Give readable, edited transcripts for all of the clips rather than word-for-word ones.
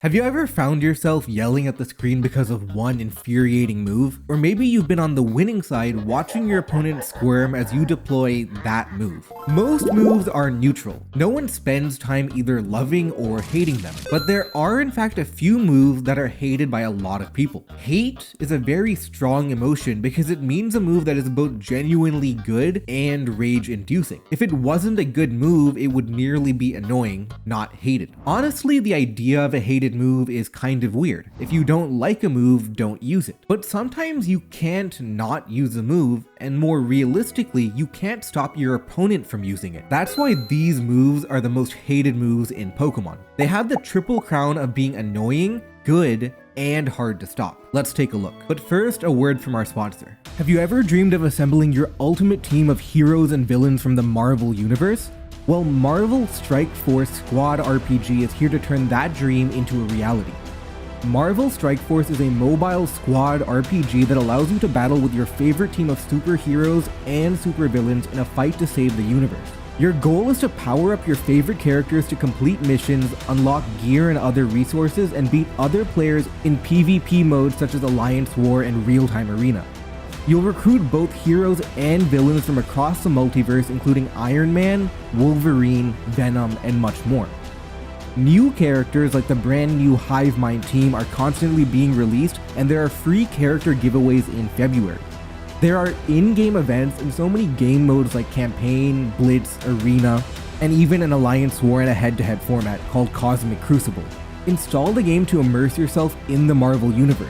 Have you ever found yourself yelling at the screen because of one infuriating move? Or maybe you've been on the winning side watching your opponent squirm as you deploy that move. Most moves are neutral. No one spends time either loving or hating them. But there are in fact a few moves that are hated by a lot of people. Hate is a very strong emotion because it means a move that is both genuinely good and rage-inducing. If it wasn't a good move, it would merely be annoying, not hated. Honestly, the idea of a hated move is kind of weird. If you don't like a move, don't use it. But sometimes you can't not use a move, and more realistically, you can't stop your opponent from using it. That's why these moves are the most hated moves in Pokemon. They have the triple crown of being annoying, good, and hard to stop. Let's take a look. But first, a word from our sponsor. Have you ever dreamed of assembling your ultimate team of heroes and villains from the Marvel Universe? Well, Marvel Strike Force Squad RPG is here to turn that dream into a reality. Marvel Strike Force is a mobile squad RPG that allows you to battle with your favorite team of superheroes and supervillains in a fight to save the universe. Your goal is to power up your favorite characters to complete missions, unlock gear and other resources, and beat other players in PvP modes such as Alliance War and Real-Time Arena. You'll recruit both heroes and villains from across the multiverse, including Iron Man, Wolverine, Venom, and much more. New characters like the brand new Hive Mind team are constantly being released, and there are free character giveaways in February. There are in-game events in so many game modes like Campaign, Blitz, Arena, and even an Alliance War in a head-to-head format called Cosmic Crucible. Install the game to immerse yourself in the Marvel Universe.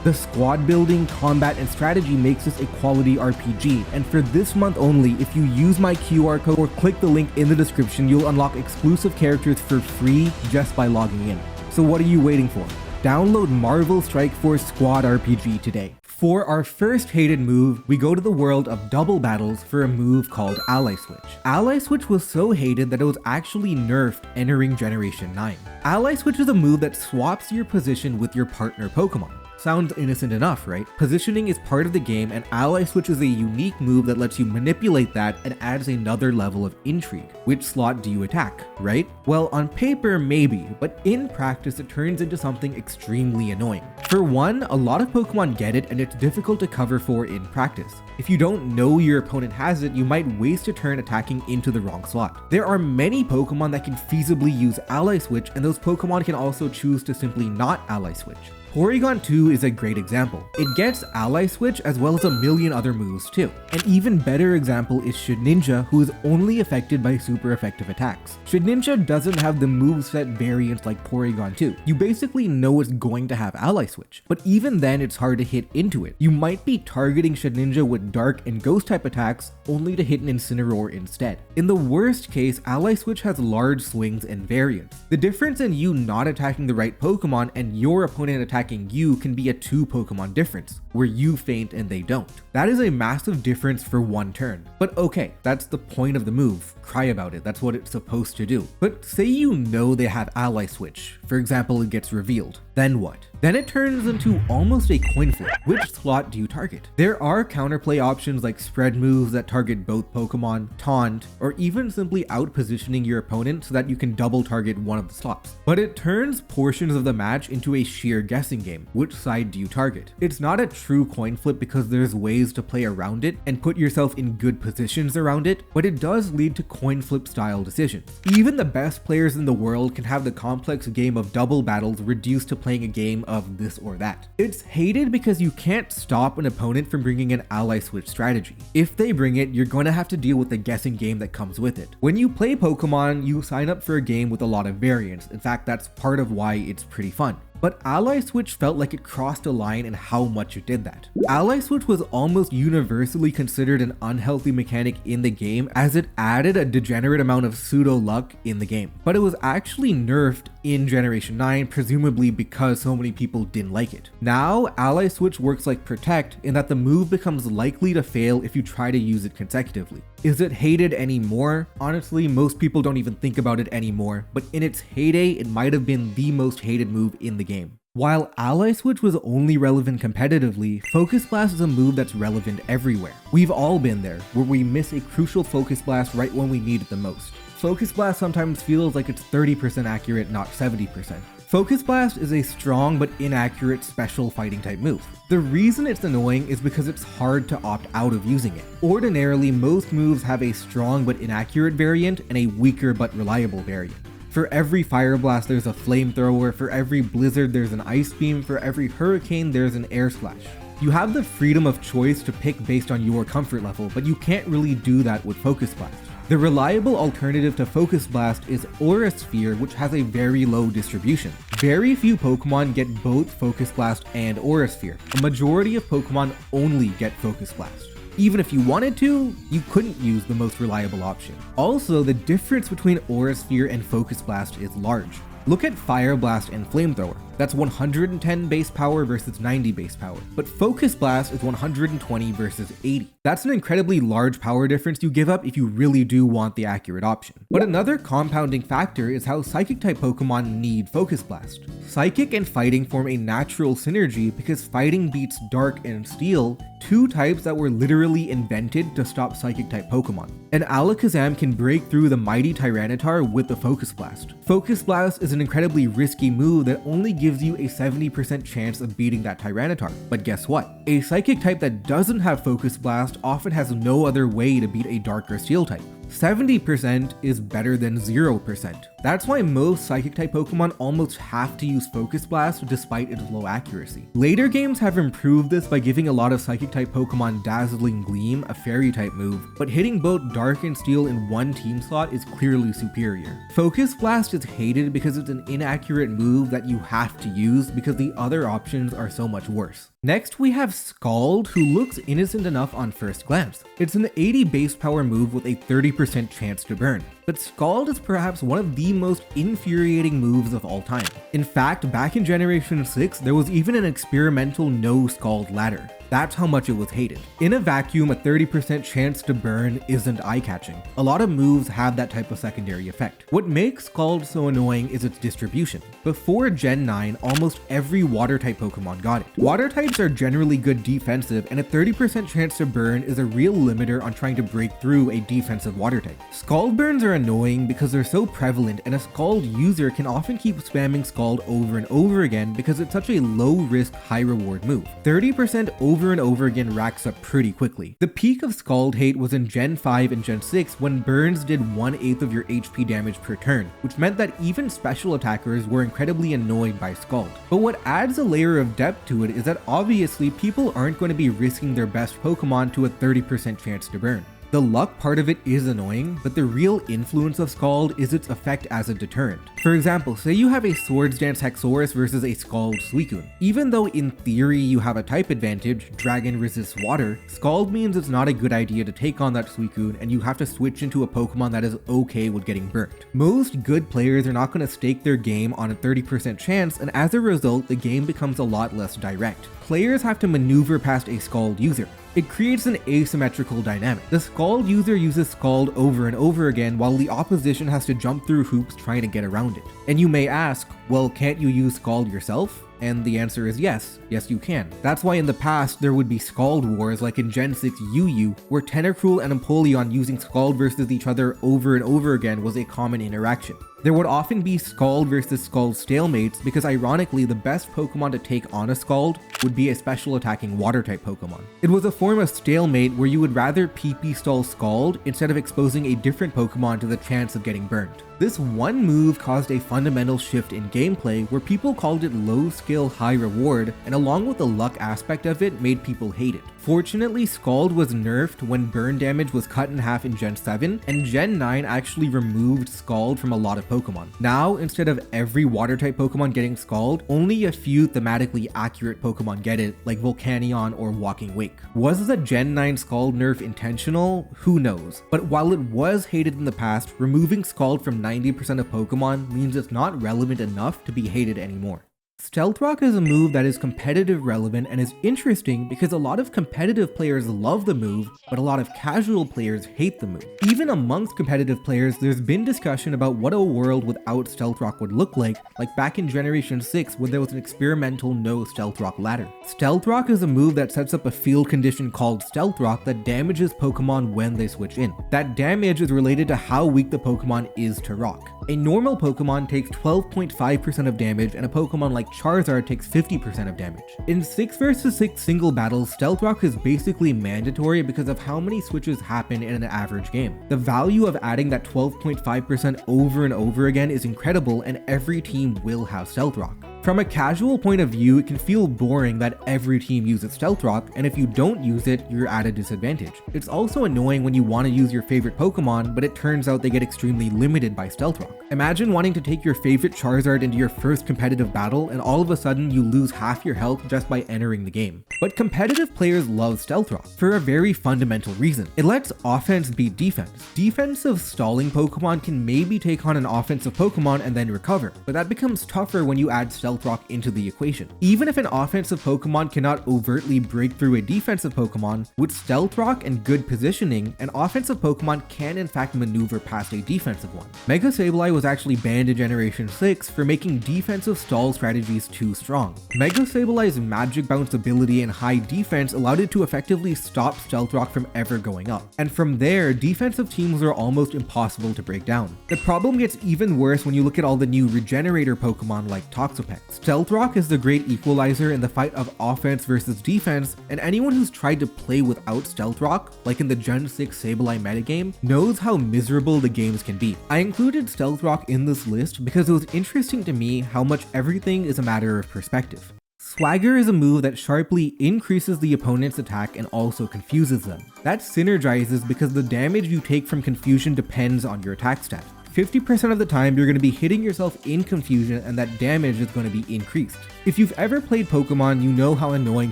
The squad building, combat, and strategy makes this a quality RPG, and for this month only, if you use my QR code or click the link in the description, you'll unlock exclusive characters for free just by logging in. So what are you waiting for? Download Marvel Strike Force Squad RPG today. For our first hated move, we go to the world of double battles for a move called Ally Switch. Ally Switch was so hated that it was actually nerfed entering Generation 9. Ally Switch is a move that swaps your position with your partner Pokemon. Sounds innocent enough, right? Positioning is part of the game, and Ally Switch is a unique move that lets you manipulate that and adds another level of intrigue. Which slot do you attack, right? Well, on paper, maybe, but in practice, it turns into something extremely annoying. For one, a lot of Pokemon get it, and it's difficult to cover for in practice. If you don't know your opponent has it, you might waste a turn attacking into the wrong slot. There are many Pokemon that can feasibly use Ally Switch, and those Pokemon can also choose to simply not Ally Switch. Porygon 2 is a great example. It gets Ally Switch as well as a million other moves too. An even better example is Shedinja, who is only affected by super effective attacks. Shedinja doesn't have the moveset variants like Porygon 2. You basically know it's going to have Ally Switch, but even then it's hard to hit into it. You might be targeting Shedinja with Dark and Ghost type attacks only to hit an Incineroar instead. In the worst case, Ally Switch has large swings and variants. The difference in you not attacking the right Pokemon and your opponent attacking you can be a 2 Pokemon difference, where you faint and they don't. That is a massive difference for one turn. But okay, that's the point of the move. Cry about it, that's what it's supposed to do. But say you know they have Ally Switch, for example it gets revealed, then what? Then it turns into almost a coin flip. Which slot do you target? There are counterplay options like spread moves that target both Pokemon, taunt, or even simply out-positioning your opponent so that you can double target one of the slots. But it turns portions of the match into a sheer guessing game. Which side do you target? It's not a true coin flip because there's ways to play around it and put yourself in good positions around it, but it does lead to coin flip style decisions. Even the best players in the world can have the complex game of double battles reduced to playing a game of this or that. It's hated because you can't stop an opponent from bringing an Ally Switch strategy. If they bring it, you're going to have to deal with the guessing game that comes with it. When you play Pokemon, you sign up for a game with a lot of variance. In fact, that's part of why it's pretty fun. But Ally Switch felt like it crossed a line in how much it did that. Ally Switch was almost universally considered an unhealthy mechanic in the game as it added a degenerate amount of pseudo luck in the game. But it was actually nerfed in Generation 9, presumably because so many people didn't like it. Now, Ally Switch works like Protect in that the move becomes likely to fail if you try to use it consecutively. Is it hated anymore? Honestly, most people don't even think about it anymore, but in its heyday, it might have been the most hated move in the game. While Ally Switch was only relevant competitively, Focus Blast is a move that's relevant everywhere. We've all been there, where we miss a crucial Focus Blast right when we need it the most. Focus Blast sometimes feels like it's 30% accurate, not 70%. Focus Blast is a strong but inaccurate special fighting type move. The reason it's annoying is because it's hard to opt out of using it. Ordinarily, most moves have a strong but inaccurate variant and a weaker but reliable variant. For every Fire Blast there's a Flamethrower, for every Blizzard there's an Ice Beam, for every Hurricane there's an Air Slash. You have the freedom of choice to pick based on your comfort level, but you can't really do that with Focus Blast. The reliable alternative to Focus Blast is Aura Sphere, which has a very low distribution. Very few Pokemon get both Focus Blast and Aura Sphere. A majority of Pokemon only get Focus Blast. Even if you wanted to, you couldn't use the most reliable option. Also, the difference between Aura Sphere and Focus Blast is large. Look at Fire Blast and Flamethrower. That's 110 base power versus 90 base power. But Focus Blast is 120 versus 80. That's an incredibly large power difference you give up if you really do want the accurate option. But another compounding factor is how Psychic type Pokemon need Focus Blast. Psychic and Fighting form a natural synergy because Fighting beats Dark and Steel, two types that were literally invented to stop Psychic type Pokemon. And Alakazam can break through the mighty Tyranitar with the Focus Blast. Focus Blast is an incredibly risky move that only gives you a 70% chance of beating that Tyranitar. But guess what? A Psychic type that doesn't have Focus Blast often has no other way to beat a Dark or Steel type. 70% is better than 0%. That's why most Psychic type Pokemon almost have to use Focus Blast despite its low accuracy. Later games have improved this by giving a lot of Psychic type Pokemon Dazzling Gleam, a Fairy type move, but hitting both Dark and Steel in one team slot is clearly superior. Focus Blast is hated because it's an inaccurate move that you have to use because the other options are so much worse. Next we have Scald, who looks innocent enough on first glance. It's an 80 base power move with a 30% chance to burn. But Scald is perhaps one of the most infuriating moves of all time. In fact, back in Generation 6, there was even an experimental no Scald ladder. That's how much it was hated. In a vacuum, a 30% chance to burn isn't eye-catching. A lot of moves have that type of secondary effect. What makes Scald so annoying is its distribution. Before Gen 9, almost every Water-type Pokemon got it. Water types are generally good defensive, and a 30% chance to burn is a real limiter on trying to break through a defensive Water type. Scald burns are annoying because they're so prevalent, and a Scald user can often keep spamming Scald over and over again because it's such a low-risk, high-reward move. 30% over and over again racks up pretty quickly. The peak of Scald hate was in Gen 5 and Gen 6 when burns did 1/8 of your HP damage per turn, which meant that even special attackers were incredibly annoyed by Scald. But what adds a layer of depth to it is that obviously people aren't going to be risking their best Pokemon to a 30% chance to burn. The luck part of it is annoying, but the real influence of Scald is its effect as a deterrent. For example, say you have a Swords Dance Hexorus versus a Scald Suicune. Even though in theory you have a type advantage, Dragon resists water, Scald means it's not a good idea to take on that Suicune and you have to switch into a Pokemon that is okay with getting burnt. Most good players are not going to stake their game on a 30% chance, and as a result, the game becomes a lot less direct. Players have to maneuver past a Scald user. It creates an asymmetrical dynamic. The Scald user uses Scald over and over again while the opposition has to jump through hoops trying to get around it. And you may ask, well, can't you use Scald yourself? And the answer is yes. Yes, you can. That's why in the past there would be Scald wars like in Gen 6 UU, where Tentacruel and Empoleon using Scald versus each other over and over again was a common interaction. There would often be Scald versus Scald stalemates because ironically the best Pokemon to take on a Scald would be a special attacking water type Pokemon. It was a form of stalemate where you would rather PP stall Scald instead of exposing a different Pokemon to the chance of getting burned. This one move caused a fundamental shift in gameplay where people called it low skill, high reward, and along with the luck aspect of it made people hate it. Fortunately, Scald was nerfed when burn damage was cut in half in Gen 7, and Gen 9 actually removed Scald from a lot of Pokemon. Now, instead of every water type Pokemon getting Scald, only a few thematically accurate Pokemon get it, like Volcanion or Walking Wake. Was the Gen 9 Scald nerf intentional? Who knows? But while it was hated in the past, removing Scald from 90% of Pokemon means it's not relevant enough to be hated anymore. Stealth Rock is a move that is competitive relevant and is interesting because a lot of competitive players love the move, but a lot of casual players hate the move. Even amongst competitive players, there's been discussion about what a world without Stealth Rock would look like back in Generation 6 when there was an experimental no Stealth Rock ladder. Stealth Rock is a move that sets up a field condition called Stealth Rock that damages Pokemon when they switch in. That damage is related to how weak the Pokemon is to rock. A normal Pokemon takes 12.5% of damage, and a Pokemon like Charizard takes 50% of damage. In 6 vs 6 single battles, Stealth Rock is basically mandatory because of how many switches happen in an average game. The value of adding that 12.5% over and over again is incredible, and every team will have Stealth Rock. From a casual point of view, it can feel boring that every team uses Stealth Rock, and if you don't use it, you're at a disadvantage. It's also annoying when you want to use your favorite Pokemon, but it turns out they get extremely limited by Stealth Rock. Imagine wanting to take your favorite Charizard into your first competitive battle, and all of a sudden you lose half your health just by entering the game. But competitive players love Stealth Rock for a very fundamental reason. It lets offense beat defense. Defensive stalling Pokemon can maybe take on an offensive Pokemon and then recover, but that becomes tougher when you add Stealth Rock into the equation. Even if an offensive Pokemon cannot overtly break through a defensive Pokemon, with Stealth Rock and good positioning, an offensive Pokemon can in fact maneuver past a defensive one. Mega Sableye was actually banned in Generation 6 for making defensive stall strategies too strong. Mega Sableye's Magic Bounce ability and high defense allowed it to effectively stop Stealth Rock from ever going up, and from there, defensive teams are almost impossible to break down. The problem gets even worse when you look at all the new Regenerator Pokemon like Toxapex. Stealth Rock is the great equalizer in the fight of offense versus defense, and anyone who's tried to play without Stealth Rock, like in the Gen 6 Sableye metagame, knows how miserable the games can be. I included Stealth Rock in this list because it was interesting to me how much everything is a matter of perspective. Swagger is a move that sharply increases the opponent's attack and also confuses them. That synergizes because the damage you take from confusion depends on your attack stat. 50% of the time you're going to be hitting yourself in confusion, and that damage is going to be increased. If you've ever played Pokemon, you know how annoying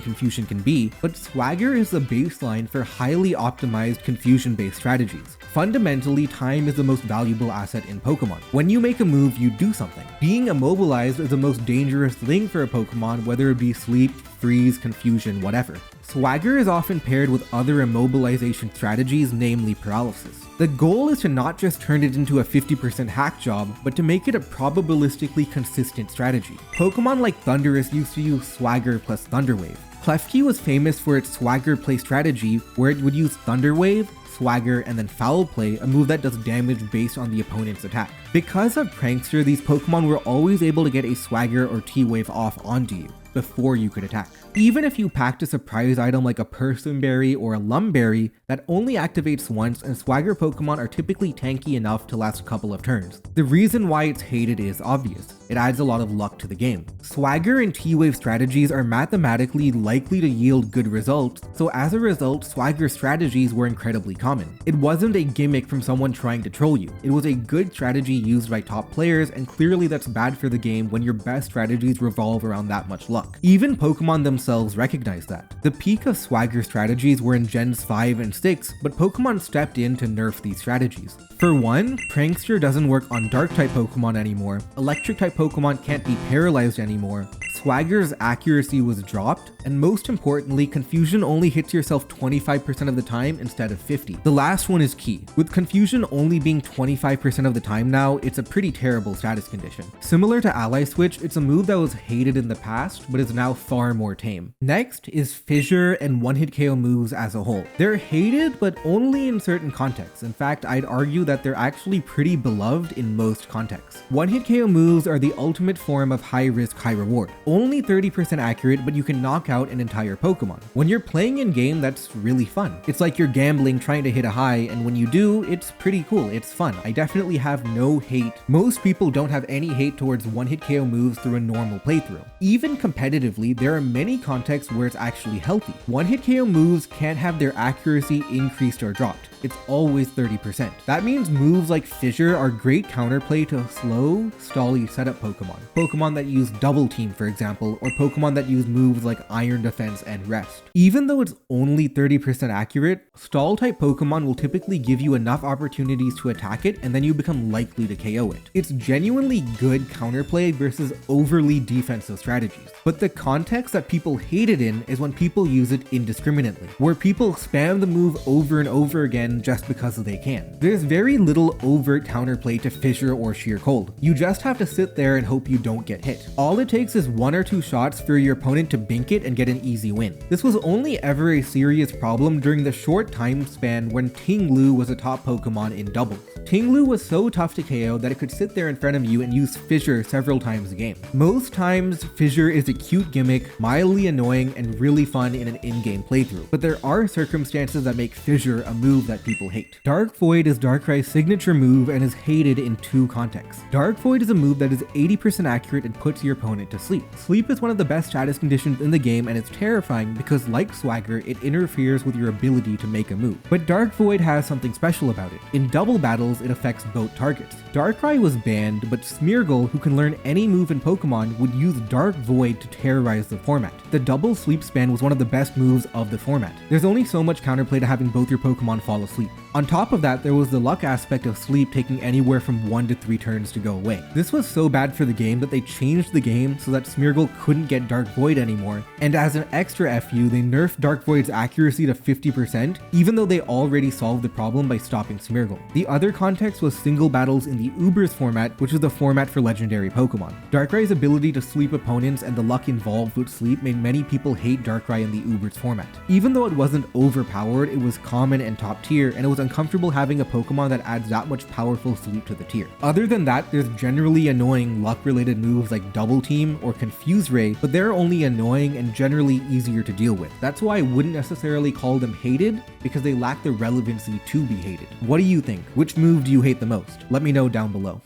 confusion can be, but Swagger is the baseline for highly optimized confusion-based strategies. Fundamentally, time is the most valuable asset in Pokemon. When you make a move, you do something. Being immobilized is the most dangerous thing for a Pokemon, whether it be sleep, freeze, confusion, whatever. Swagger is often paired with other immobilization strategies, namely paralysis. The goal is to not just turn it into a 50% hack job, but to make it a probabilistically consistent strategy. Pokemon like Thundurus used to use Swagger plus Thunder Wave. Klefki was famous for its Swagger play strategy, where it would use Thunder Wave, Swagger, and then Foul Play, a move that does damage based on the opponent's attack. Because of Prankster, these Pokemon were always able to get a Swagger or T-Wave off onto you before you could attack. Even if you packed a surprise item like a Person Berry or a Lumberry that only activates once, and Swagger Pokemon are typically tanky enough to last a couple of turns. The reason why it's hated is obvious. It adds a lot of luck to the game. Swagger and T-Wave strategies are mathematically likely to yield good results, so as a result, Swagger strategies were incredibly common. It wasn't a gimmick from someone trying to troll you. It was a good strategy used by top players, and clearly that's bad for the game when your best strategies revolve around that much luck. Even Pokemon themselves recognize that. The peak of Swagger strategies were in Gens 5 and 6, but Pokemon stepped in to nerf these strategies. For one, Prankster doesn't work on Dark-type Pokemon anymore, Electric-type Pokemon can't be paralyzed anymore, Swagger's accuracy was dropped, and most importantly, Confusion only hits yourself 25% of the time instead of 50%. The last one is key. With Confusion only being 25% of the time now, it's a pretty terrible status condition. Similar to Ally Switch, it's a move that was hated in the past, but is now far more tame. Next is Fissure and one-hit KO moves as a whole. They're hated, but only in certain contexts. In fact, I'd argue that they're actually pretty beloved in most contexts. One-hit KO moves are the ultimate form of high-risk, high-reward. Only 30% accurate, but you can knock out an entire Pokemon. When you're playing in game, that's really fun. It's like you're gambling trying to hit a high, and when you do, it's pretty cool, it's fun. I definitely have no hate. Most people don't have any hate towards one-hit KO moves through a normal playthrough. Even competitively, there are many contexts where it's actually healthy. One-hit KO moves can't have their accuracy increased or dropped. It's always 30%. That means moves like Fissure are great counterplay to slow, stally setup Pokemon. Pokemon that use Double Team, for example, or Pokemon that use moves like Iron Defense and Rest. Even though it's only 30% accurate, stall-type Pokemon will typically give you enough opportunities to attack it, and then you become likely to KO it. It's genuinely good counterplay versus overly defensive strategies. But the context that people hate it in is when people use it indiscriminately, where people spam the move over and over again just because they can. There's very little overt counterplay to Fissure or Sheer Cold. You just have to sit there and hope you don't get hit. All it takes is one 1 or 2 shots for your opponent to bink it and get an easy win. This was only ever a serious problem during the short time span when Ting Lu was a top Pokemon in doubles. Ting Lu was so tough to KO that it could sit there in front of you and use Fissure several times a game. Most times, Fissure is a cute gimmick, mildly annoying, and really fun in an in-game playthrough, but there are circumstances that make Fissure a move that people hate. Dark Void is Darkrai's signature move and is hated in 2 contexts. Dark Void is a move that is 80% accurate and puts your opponent to sleep. Sleep is one of the best status conditions in the game, and it's terrifying because, like Swagger, it interferes with your ability to make a move. But Dark Void has something special about it. In double battles, it affects both targets. Darkrai was banned, but Smeargle, who can learn any move in Pokemon, would use Dark Void to terrorize the format. The double sleep span was one of the best moves of the format. There's only so much counterplay to having both your Pokemon fall asleep. On top of that, there was the luck aspect of sleep taking anywhere from 1 to 3 turns to go away. This was so bad for the game that they changed the game so that Smeargle couldn't get Dark Void anymore, and as an extra FU, they nerfed Dark Void's accuracy to 50%, even though they already solved the problem by stopping Smeargle. The other context was single battles in the Ubers format, which is the format for legendary Pokemon. Darkrai's ability to sleep opponents and the luck involved with sleep made many people hate Darkrai in the Ubers format. Even though it wasn't overpowered, it was common and top tier, and it was uncomfortable having a Pokemon that adds that much powerful sleep to the tier. Other than that, there's generally annoying luck-related moves like Double Team or Confuse Ray, but they're only annoying and generally easier to deal with. That's why I wouldn't necessarily call them hated, because they lack the relevancy to be hated. What do you think? Which move do you hate the most? Let me know down below.